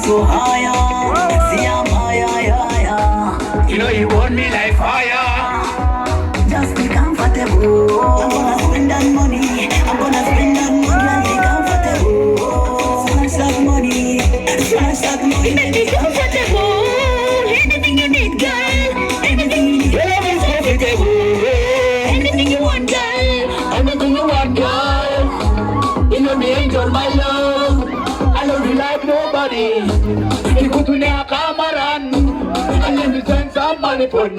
so higher. See I'm higher. You know you want me like fire. Just be comfortable. I'm gonna spend that money. I'm gonna spend that money and be comfortable. Smash that money. Smash that money. Be comfortable. Anything you need, girl. Anything you need. Your love is comfortable. Anything you want, girl. Anything you want, girl. You know me enjoy my love. I love you like nobody. You go to the camera and let me spend some money for you.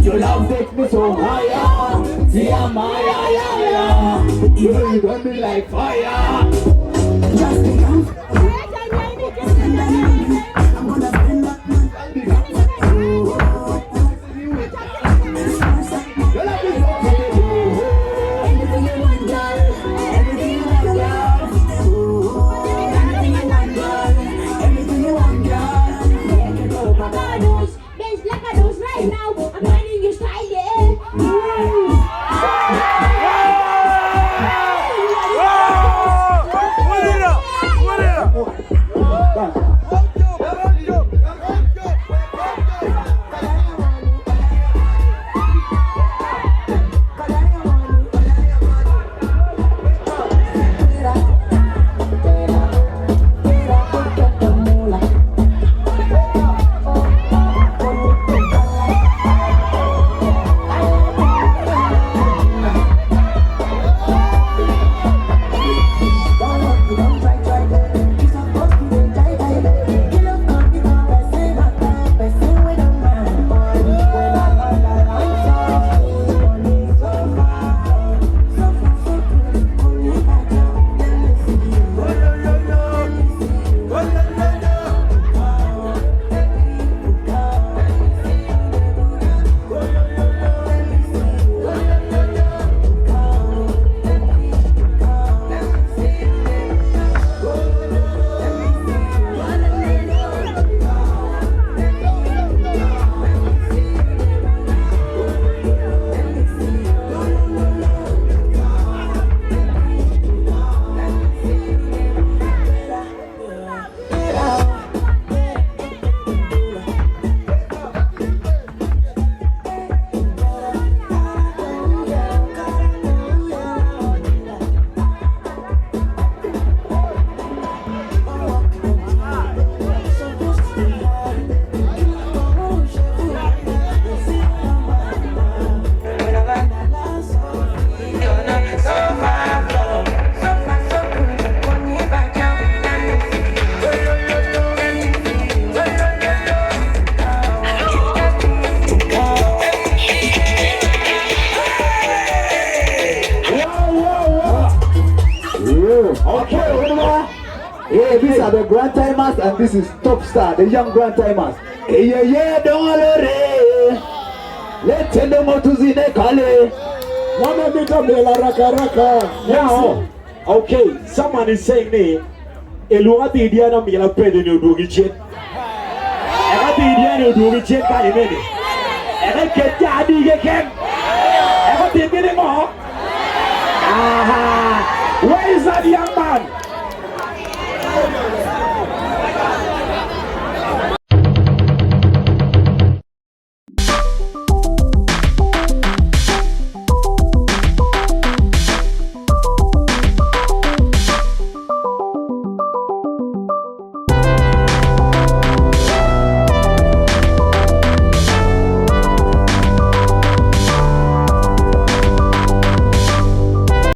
Your love takes me so higher. See I'm higher. You know you got me like fire. Just be comfortable. I'm gonna spend that money. Your love is comfortable. Anything you want, girl. Everything you want, girl. Anything you want, girl. Everything you want, girl. Make it go, Bagados. There's Lakados right now. I'm finding you style, yeah. Yeah, these are the grand timers and this is top star, the young grand timers. Yeah, don't worry. Let's send them out to the Kale. One bit of the raka. Now, okay, someone is saying me, Eluati Indiana Mila Pedro Dugichet. Elati Indiana Dugichet by a minute. And I get Daddy again. Ever did anymore? Aha! Where is that young man?